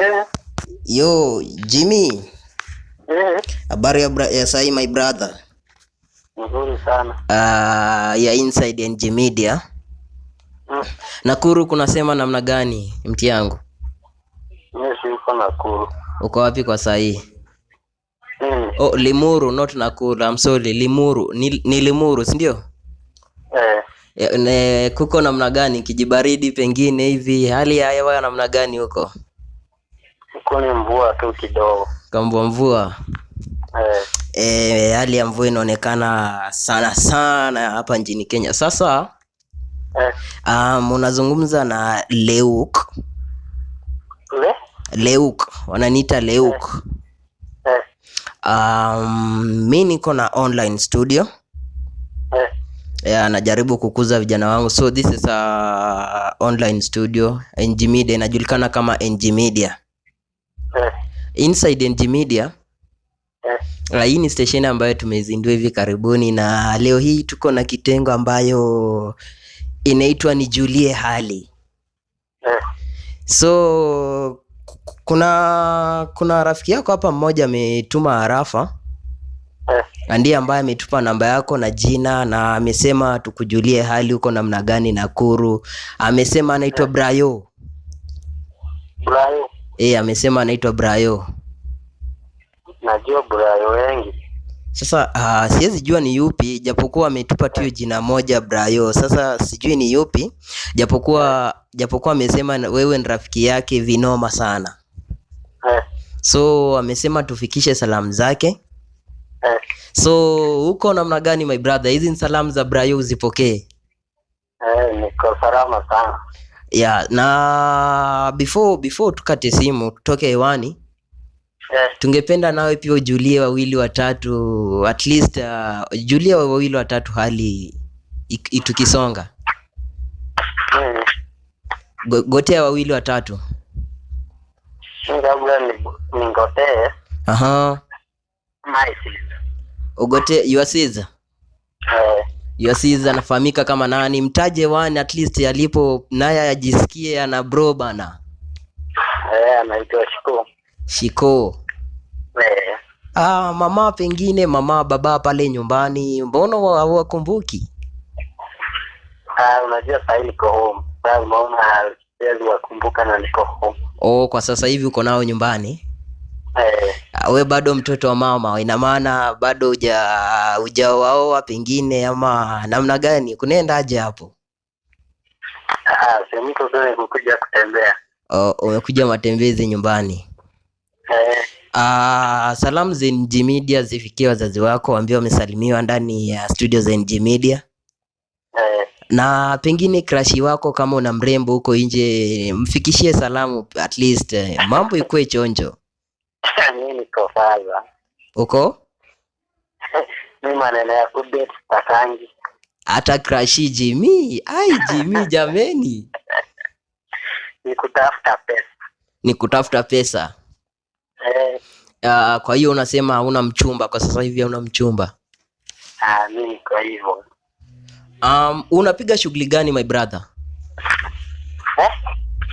Eh, Yo, Jimmy, eh, habari ya sahi my brother. nzuri sana. Ya Inside NG Media. Mm, Nakuru kunasema namna gani mti yangu? mimi siko Nakuru. Uko wapi kwa sahi? Mimi, Oh, Limuru, not Nakuru. I'm sorry, Limuru. Ni Limuru, si ndio? Kuko namna gani kijibaridi pengine hivi? Hali ya hewa namna gani huko? huko ni mvua tu kidogo. Kambwa mvua. Eh, Hali ya mvua inaonekana sana hapa nchini Kenya. Sasa eh, unazungumza na Leuk. le? Leuk, wananiita Leuk. Eh, Mi niko na online studio. Najaribu kukuza vijana wangu. So this is a online studio. NG Media inajulikana kama NG Media. eh, Inside NG Media. Hii ni station ambayo tumezindua hivi karibuni, na leo hii tuko na kitengo ambayo inaitwa Nijulie Hali. So kuna rafiki yako hapa mmoja ametuma harafa. Ndiye ambaye ametupa namba yako na jina, na amesema tukujulie hali huko namna gani Nakuru. Amesema anaitwa Brayo. Brayo. Amesema anaitwa Brayo. Najua Brayo wengi. Sasa siwezi jua ni yupi, japokuwa ametupa tu jina moja Brayo. Sasa sijui ni yupi, japokuwa amesema wewe ni rafiki yake vinoma sana. So amesema tufikishe salamu zake. So huko namna gani my brother? Hizi ni salamu za Brayo, uzipokee. Niko salama sana. Na before tukate simu tutoke hewani, tungependa nawe pia ujulie wawili watatu, at least julia wawili watatu hali tukisonga. Gotea wawili watatu. Labda ningotee. Ugote Yuasiza. Yuasiza anafahamika kama nani? Mtaje one at least alipo naye ajisikie ana bro bana. Anaitwa Shiko. Shiko. Mama pengine mama baba pale nyumbani, mbona hawakumbuki? Unajua sasa niko home. Sasa unaona siwezi wakumbuka na niko home. Kwa sasa hivi uko nao nyumbani? We bado mtoto wa mama, ina maana bado hujaoa pengine, ama namna gani? Kunaenda aje hapo? Sasa sasa kukuja kutembea. Umekuja matembezi nyumbani. Salamu za NG Media zifikie wazazi wako, waambie wamesalimiwa ndani ya studio za NG Media. Na pengine crush wako kama una mrembo huko nje, mfikishie salamu at least, mambo ikuwe chonjo. Mimi niko faza. Uko? Mimi maneno ya kudate takangi. Hata crush Jimmy. Jimmy jameni. Ni kutafuta pesa. Kwa hiyo unasema hauna mchumba kwa sasa hivi? Hauna mchumba? Mimi niko hivyo. Unapiga shughuli gani my brother?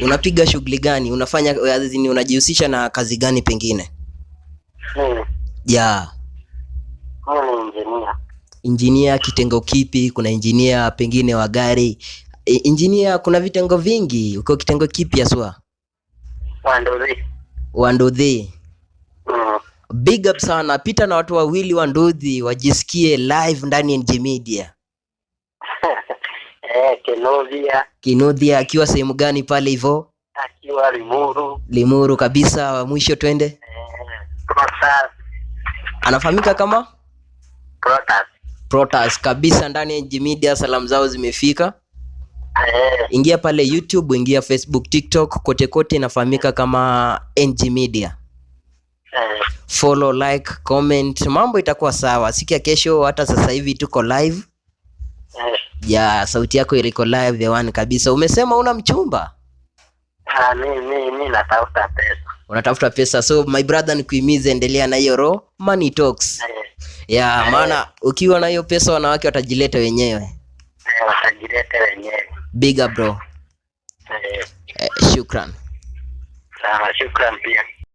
Unapiga shughuli gani? Unafanya unajihusisha na kazi gani pengine? Mimi ni engineer. Engineer kitengo kipi? Kuna engineer pengine wa gari. Engineer kuna vitengo vingi. Uko kitengo kipi aswa? Wandodhi. Big up sana. Pita na watu wawili Wandodhi wajisikie live ndani ya NG Media. Kinodhia akiwa sehemu gani pale hivyo? Akiwa Limuru kabisa. Mwisho twende. Anafahamika kama Protas kabisa ndani ya NG Media. Salamu zao zimefika. Ingia pale YouTube, ingia Facebook, TikTok, kote inafahamika kama NG Media. Follow, like, comment, mambo itakuwa sawa. Siku ya kesho, hata sasa hivi tuko live. Sauti yako iliko live hewani kabisa. Umesema una mchumba? Mimi natafuta pesa. Unatafuta pesa. So my brother, nikuhimize endelea na hiyo raw money talks. Maana ukiwa na hiyo pesa wanawake watajileta wenyewe. Watajileta wenyewe. Big up bro. Shukran. Sawa, shukran pia.